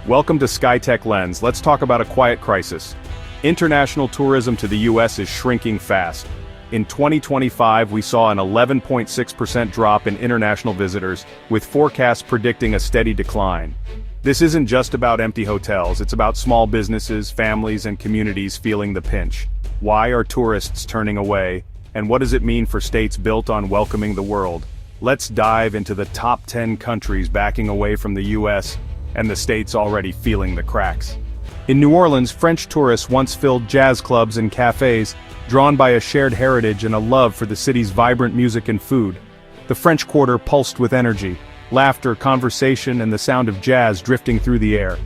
Welcome to Skytech-Lens. Let's talk about a quiet crisis. International tourism to the US is shrinking fast. In 2025, we saw an 11.6% drop in international visitors, with forecasts predicting a steady decline. This isn't just about empty hotels, it's about small businesses, families, and communities feeling the pinch. Why are tourists turning away, and what does it mean for states built on welcoming the world? Let's dive into the top 10 countries backing away from the US, and the states already feeling the cracks. In New Orleans, French tourists once filled jazz clubs and cafes, drawn by a shared heritage and a love for the city's vibrant music and food. The French Quarter pulsed with energy, laughter, conversation, and the sound of jazz drifting through the air.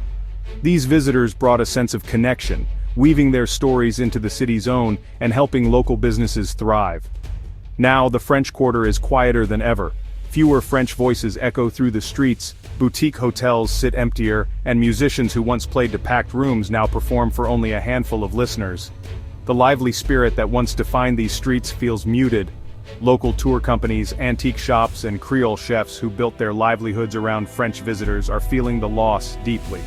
These visitors brought a sense of connection, weaving their stories into the city's own and helping local businesses thrive. Now, the French Quarter is quieter than ever. Fewer French voices echo through the streets, boutique hotels sit emptier, and musicians who once played to packed rooms now perform for only a handful of listeners. The lively spirit that once defined these streets feels muted. Local tour companies, antique shops, and Creole chefs who built their livelihoods around French visitors are feeling the loss deeply.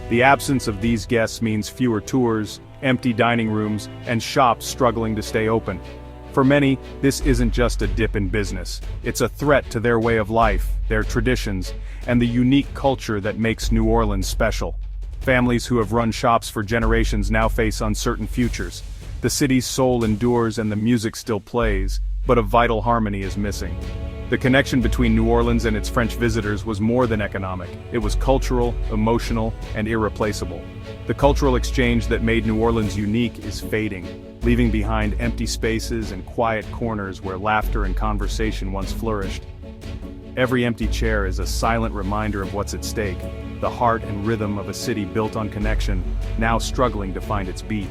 The absence of these guests means fewer tours, empty dining rooms, and shops struggling to stay open. For many, this isn't just a dip in business, it's a threat to their way of life, their traditions, and the unique culture that makes New Orleans special. Families who have run shops for generations now face uncertain futures. The city's soul endures and the music still plays, but a vital harmony is missing. The connection between New Orleans and its French visitors was more than economic, it was cultural, emotional, and irreplaceable. The cultural exchange that made New Orleans unique is fading, leaving behind empty spaces and quiet corners where laughter and conversation once flourished. Every empty chair is a silent reminder of what's at stake, the heart and rhythm of a city built on connection, now struggling to find its beat.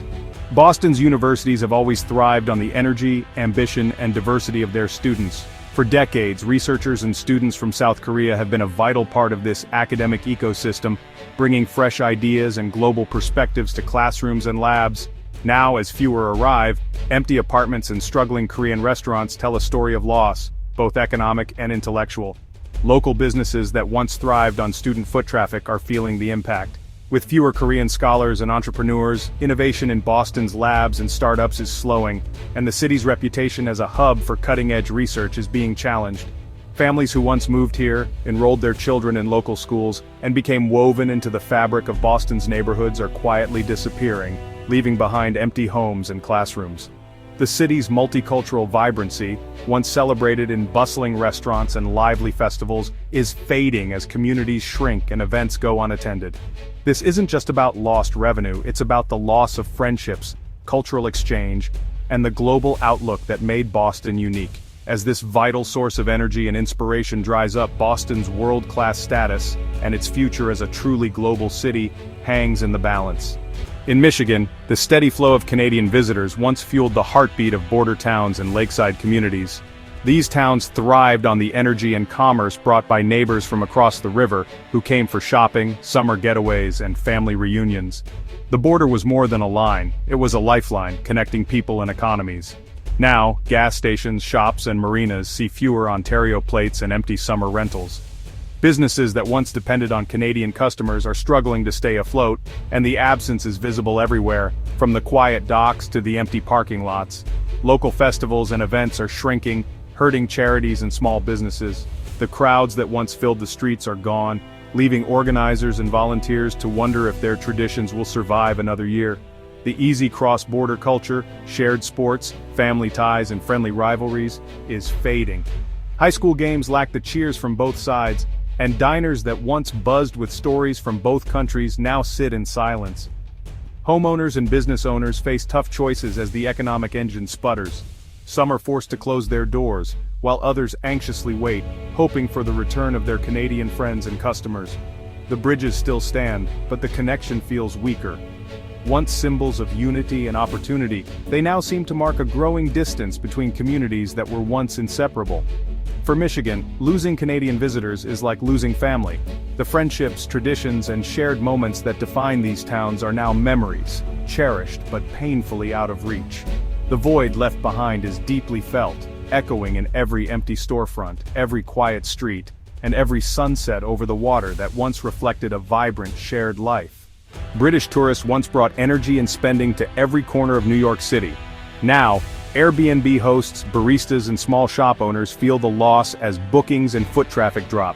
Boston's universities have always thrived on the energy, ambition, and diversity of their students. For decades, researchers and students from South Korea have been a vital part of this academic ecosystem, bringing fresh ideas and global perspectives to classrooms and labs. Now, as fewer arrive, empty apartments and struggling Korean restaurants tell a story of loss, both economic and intellectual. Local businesses that once thrived on student foot traffic are feeling the impact. With fewer Korean scholars and entrepreneurs, innovation in Boston's labs and startups is slowing, and the city's reputation as a hub for cutting-edge research is being challenged. Families who once moved here, enrolled their children in local schools, and became woven into the fabric of Boston's neighborhoods are quietly disappearing, leaving behind empty homes and classrooms. The city's multicultural vibrancy, once celebrated in bustling restaurants and lively festivals, is fading as communities shrink and events go unattended. This isn't just about lost revenue, it's about the loss of friendships, cultural exchange, and the global outlook that made Boston unique. As this vital source of energy and inspiration dries up, Boston's world-class status, and its future as a truly global city, hangs in the balance. In Michigan, the steady flow of Canadian visitors once fueled the heartbeat of border towns and lakeside communities. These towns thrived on the energy and commerce brought by neighbors from across the river, who came for shopping, summer getaways, and family reunions. The border was more than a line, it was a lifeline connecting people and economies. Now, gas stations, shops, and marinas see fewer Ontario plates and empty summer rentals. Businesses that once depended on Canadian customers are struggling to stay afloat, and the absence is visible everywhere, from the quiet docks to the empty parking lots. Local festivals and events are shrinking, hurting charities and small businesses. The crowds that once filled the streets are gone, leaving organizers and volunteers to wonder if their traditions will survive another year. The easy cross-border culture, shared sports, family ties, and friendly rivalries is fading. High school games lack the cheers from both sides, and diners that once buzzed with stories from both countries now sit in silence. Homeowners and business owners face tough choices as the economic engine sputters. Some are forced to close their doors, while others anxiously wait, hoping for the return of their Canadian friends and customers. The bridges still stand, but the connection feels weaker. Once symbols of unity and opportunity, they now seem to mark a growing distance between communities that were once inseparable. For Michigan, losing Canadian visitors is like losing family. The friendships, traditions, and shared moments that define these towns are now memories, cherished but painfully out of reach. The void left behind is deeply felt, echoing in every empty storefront, every quiet street, and every sunset over the water that once reflected a vibrant, shared life. British tourists once brought energy and spending to every corner of New York City. Now, Airbnb hosts, baristas and small shop owners feel the loss as bookings and foot traffic drop.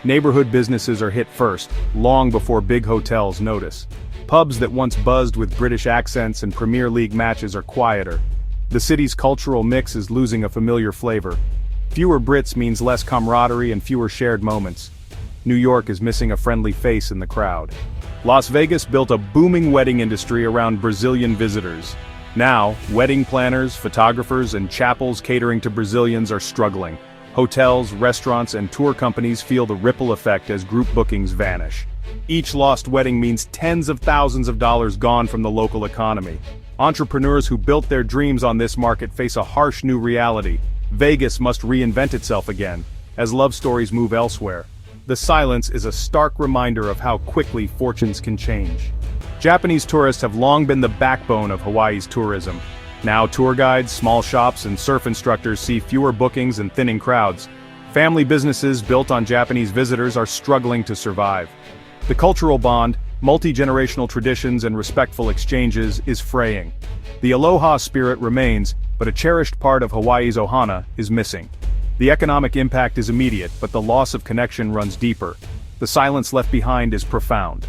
Neighborhood businesses are hit first, long before big hotels notice. Pubs that once buzzed with British accents and Premier League matches are quieter. The city's cultural mix is losing a familiar flavor. Fewer Brits means less camaraderie and fewer shared moments. New York is missing a friendly face in the crowd. Las Vegas built a booming wedding industry around Brazilian visitors. Now, wedding planners, photographers, and chapels catering to Brazilians are struggling. Hotels, restaurants, and tour companies feel the ripple effect as group bookings vanish. Each lost wedding means tens of thousands of dollars gone from the local economy. Entrepreneurs who built their dreams on this market face a harsh new reality. Vegas must reinvent itself again, as love stories move elsewhere. The silence is a stark reminder of how quickly fortunes can change. Japanese tourists have long been the backbone of Hawaii's tourism. Now tour guides, small shops, and surf instructors see fewer bookings and thinning crowds. Family businesses built on Japanese visitors are struggling to survive. The cultural bond, multi-generational traditions and respectful exchanges is fraying. The aloha spirit remains, but a cherished part of Hawaii's ohana is missing. The economic impact is immediate, but the loss of connection runs deeper. The silence left behind is profound.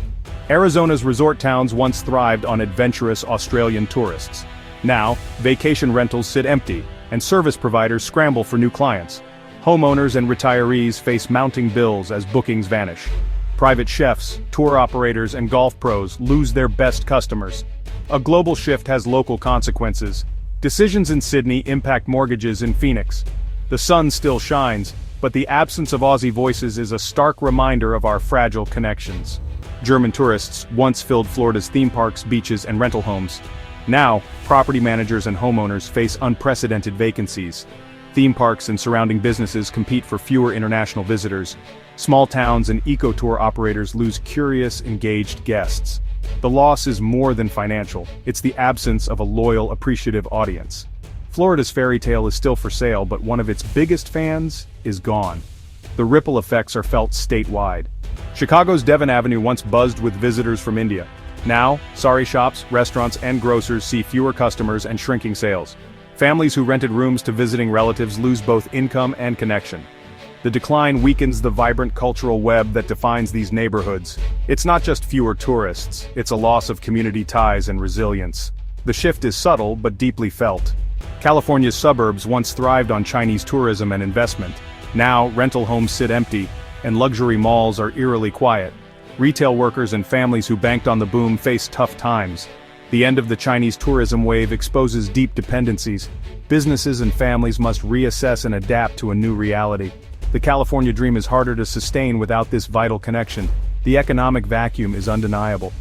Arizona's resort towns once thrived on adventurous Australian tourists. Now, vacation rentals sit empty, and service providers scramble for new clients. Homeowners and retirees face mounting bills as bookings vanish. Private chefs, tour operators, and golf pros lose their best customers. A global shift has local consequences. Decisions in Sydney impact mortgages in Phoenix. The sun still shines, but the absence of Aussie voices is a stark reminder of our fragile connections. German tourists once filled Florida's theme parks, beaches, and rental homes. Now, property managers and homeowners face unprecedented vacancies. Theme parks and surrounding businesses compete for fewer international visitors. Small towns and eco-tour operators lose curious, engaged guests. The loss is more than financial, it's the absence of a loyal, appreciative audience. Florida's fairy tale is still for sale, but one of its biggest fans is gone. The ripple effects are felt statewide. Chicago's Devon Avenue once buzzed with visitors from India. Now, sari shops, restaurants, and grocers see fewer customers and shrinking sales. Families who rented rooms to visiting relatives lose both income and connection. The decline weakens the vibrant cultural web that defines these neighborhoods. It's not just fewer tourists, it's a loss of community ties and resilience. The shift is subtle but deeply felt. California's suburbs once thrived on Chinese tourism and investment. Now, rental homes sit empty, and luxury malls are eerily quiet. Retail workers and families who banked on the boom face tough times. The end of the Chinese tourism wave exposes deep dependencies. Businesses and families must reassess and adapt to a new reality. The California dream is harder to sustain without this vital connection. The economic vacuum is undeniable.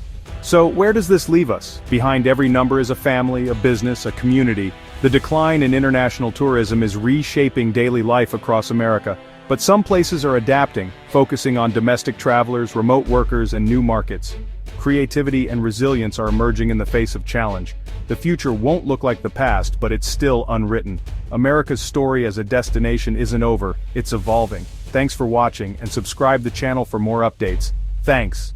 So, where does this leave us? Behind every number is a family, a business, a community. The decline in international tourism is reshaping daily life across America. But some places are adapting, focusing on domestic travelers, remote workers, and new markets. Creativity and resilience are emerging in the face of challenge. The future won't look like the past, but it's still unwritten. America's story as a destination isn't over, it's evolving. Thanks for watching, and subscribe the channel for more updates. Thanks.